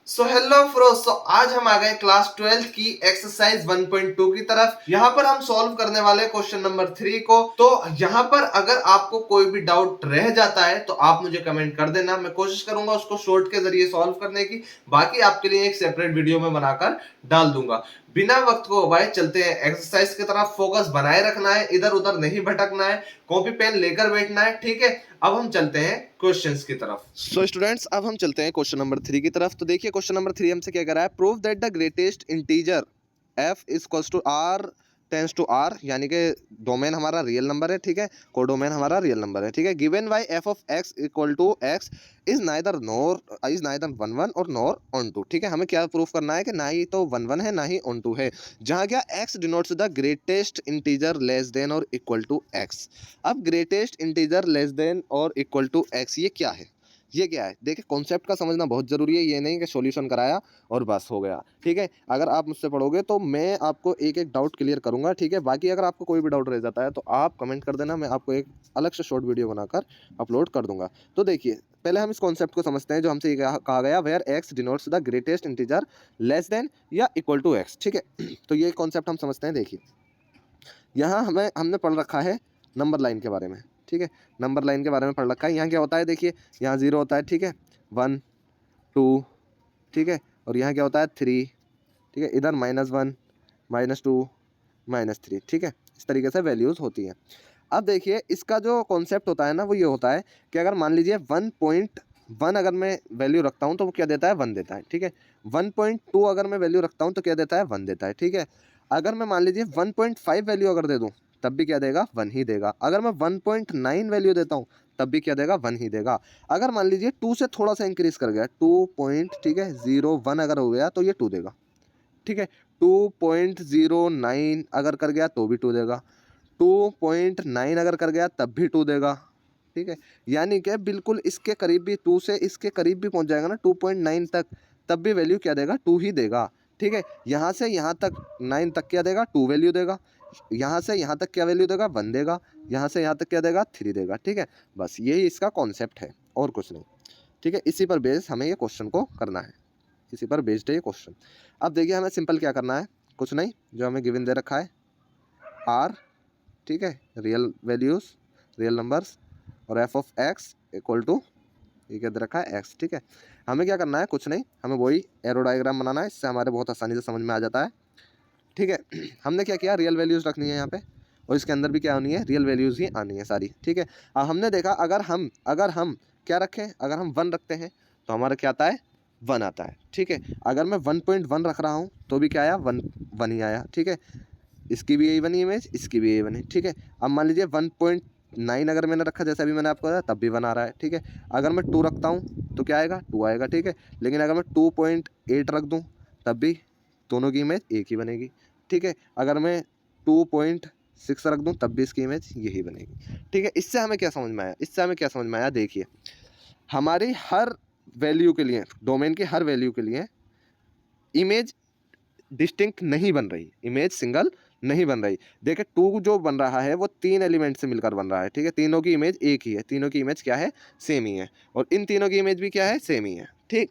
So hello Frost. आज हम आ गए क्लास 12 की एक्सरसाइज 1.2 की तरफ। यहाँ पर हम सॉल्व करने वाले क्वेश्चन नंबर 3 को। तो यहाँ पर अगर आपको कोई भी डाउट रह जाता है तो आप मुझे कमेंट कर देना, मैं कोशिश करूंगा उसको शॉर्ट के जरिए सॉल्व करने की। बाकी आपके लिए एक सेपरेट वीडियो में बनाकर डाल दूंगा। बिना वक्त को गवाए चलते हैं एक्सरसाइज की तरफ। फोकस बनाए रखना है, इधर उधर नहीं भटकना है, कॉपी पेन लेकर बैठना है, ठीक है। अब हम चलते हैं क्वेश्चंस की तरफ। सो स्टूडेंट्स, अब हम चलते हैं क्वेश्चन नंबर 3 की तरफ। तो देखिए क्वेश्चन नंबर 3 हमसे क्या कर रहा है, prove that the greatest integer f is equals to r tends to r, यानी कि डोमेन हमारा रियल नंबर है, ठीक है, कोडोमेन हमारा रियल नंबर है, ठीक है। Given by f of x equal to x is neither one one और नॉर ऑन टू, ठीक है। हमें क्या प्रूफ करना है कि ना ही तो वन वन है ना ही ऑन टू है, जहां क्या x denotes the greatest integer less then और इक्वल टू x। अब ग्रेटेस्ट इंटीजर लेस देन और इक्वल टू x ये क्या है, ये क्या है। देखिए कॉन्सेप्ट का समझना बहुत जरूरी है, ये नहीं कि सॉल्यूशन कराया और बस हो गया, ठीक है। अगर आप मुझसे पढ़ोगे तो मैं आपको एक एक डाउट क्लियर करूंगा, ठीक है। बाकी अगर आपको कोई भी डाउट रह जाता है तो आप कमेंट कर देना, मैं आपको एक अलग से शॉर्ट वीडियो बनाकर अपलोड कर दूंगा। तो देखिए पहले हम इस कॉन्सेप्ट को समझते हैं जो हमसे कहा गया, where x denotes the greatest integer less than या इक्वल टू एक्स, ठीक है। तो ये कॉन्सेप्ट हम समझते हैं। देखिए यहाँ हमने पढ़ रखा है नंबर लाइन के बारे में, ठीक है। नंबर लाइन के बारे में पढ़ रखा है। यहाँ क्या होता है, देखिए यहाँ 0 होता है, ठीक है, 1 2, ठीक है, और यहाँ क्या होता है 3, ठीक है। इधर -1 -2 -3, ठीक है। इस तरीके से वैल्यूज़ होती हैं। अब देखिए इसका जो कॉन्सेप्ट होता है ना, वो ये होता है कि अगर मान लीजिए 1.1 अगर मैं वैल्यू रखता हूँ तो वो क्या देता है, 1 देता है, ठीक है। 1.2 अगर मैं वैल्यू रखता हूँ तो क्या देता है, 1 देता है, ठीक है। अगर मैं मान लीजिए 1.5 वैल्यू अगर दे दूँ तब भी क्या देगा, 1 ही देगा। अगर मैं 1.9 वैल्यू देता हूँ तब भी क्या देगा, 1 ही देगा। अगर मान लीजिए 2 से थोड़ा सा इंक्रीज कर गया, 2 पॉइंट, ठीक है, 01 अगर हो गया तो ये 2 देगा, ठीक है। 2.09 अगर कर गया तो भी 2 देगा, 2.9 अगर कर गया तब भी 2 देगा, ठीक है। यानी कि बिल्कुल इसके करीब भी, 2 से इसके करीब भी पहुंच जाएगा ना 2.9 तक, तब भी वैल्यू क्या देगा, 2 ही देगा, ठीक है। यहाँ से यहाँ तक 9 तक क्या देगा, 2 वैल्यू देगा। यहाँ से यहाँ तक क्या वैल्यू देगा, 1 देगा। यहाँ से यहाँ तक क्या देगा, 3 देगा, ठीक है। बस यही इसका कॉन्सेप्ट है और कुछ नहीं, ठीक है। इसी पर बेस हमें ये क्वेश्चन को करना है, इसी पर बेस्ड है ये क्वेश्चन। अब देखिए हमें सिंपल क्या करना है, कुछ नहीं, जो हमें गिवन दे रखा है आर, ठीक है, रियल वैल्यूज़, रियल नंबर्स, और f of x equal to ये क्या दे रखा है, एक्स, ठीक है। हमें क्या करना है, कुछ नहीं, हमें वही एरो डायग्राम बनाना है, इससे हमारे बहुत आसानी से समझ में आ जाता है, ठीक है। हमने क्या किया, रियल वैल्यूज़ रखनी है यहाँ पे, और इसके अंदर भी क्या होनी है, रियल वैल्यूज़ ही आनी है सारी, ठीक है। अब हमने देखा अगर हम क्या रखें, अगर हम 1 रखते हैं तो हमारा क्या आता है, 1 आता है, ठीक है। अगर मैं 1.1 रख रहा हूँ तो भी क्या आया, 1 1 ही आया, ठीक है। इसकी भी यही बनी इमेज, इसकी भी यही बनी, ठीक है। अब मान लीजिए 1.9 अगर मैंने रखा, जैसे अभी मैंने आपको बताया, तब भी 1 आ रहा है, ठीक है। अगर मैं 2 रखता हूँ तो क्या आएगा, 2 आएगा, ठीक है। लेकिन अगर मैं 2.8 रख दूँ तब भी दोनों की इमेज एक ही बनेगी, ठीक है। अगर मैं 2.6 रख दूँ तब भी इसकी इमेज यही बनेगी, ठीक है। इससे हमें क्या समझ में आया, इससे हमें क्या समझ में आया, देखिए हमारी हर वैल्यू के लिए, डोमेन की हर वैल्यू के लिए इमेज डिस्टिंक्ट नहीं बन रही, इमेज सिंगल नहीं बन रही। देखिए 2 जो बन रहा है वो 3 एलिमेंट से मिलकर बन रहा है, ठीक है। तीनों की इमेज एक ही है, तीनों की इमेज क्या है, सेम ही है, और इन तीनों की इमेज भी क्या है, सेम ही है, ठीक।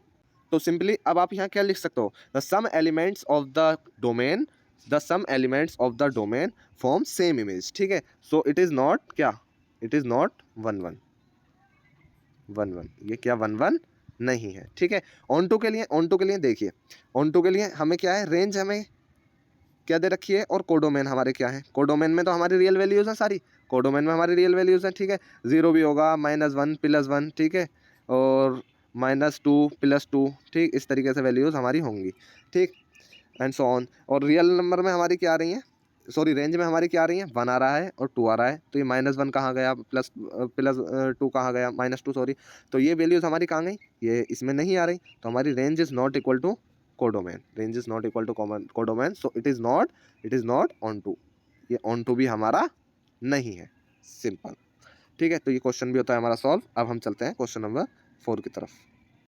तो सिंपली अब आप यहाँ क्या लिख सकते हो, the some elements of the domain, the some elements of the domain form same image, ठीक है। सो इट इज़ नॉट क्या, इट इज़ नॉट 1 1 1 1, ये क्या 1 1 नहीं है, ठीक है। ऑन टू के लिए, ऑन टू के लिए देखिए, ऑन टू के लिए हमें क्या है, रेंज हमें क्या दे रखी है, और कोडोमेन हमारे क्या है, कोडोमेन में तो हमारी रियल वैल्यूज़ हैं सारी, कोडोमेन में हमारी रियल वैल्यूज़ हैं, ठीक है। 0 भी होगा, -1 +1, ठीक है, और -2 +2, ठीक, इस तरीके से वैल्यूज़ हमारी होंगी, ठीक, एंड सो ऑन। और रियल नंबर में हमारी क्या आ रही हैं, सॉरी रेंज में हमारी क्या आ रही है, 1 आ रहा है और 2 आ रहा है, तो ये -1 कहाँ गया, +2 कहाँ गया, -2 सॉरी, तो ये वैल्यूज़ हमारी कहाँ गई, ये इसमें नहीं आ रही, तो हमारी range is not equal to codomain, range is not equal to codomain, so it is not onto, ये ऑन टू भी हमारा नहीं है, सिंपल, ठीक है। तो ये क्वेश्चन भी होता है हमारा सॉल्व। अब हम चलते हैं क्वेश्चन नंबर 4 की तरफ।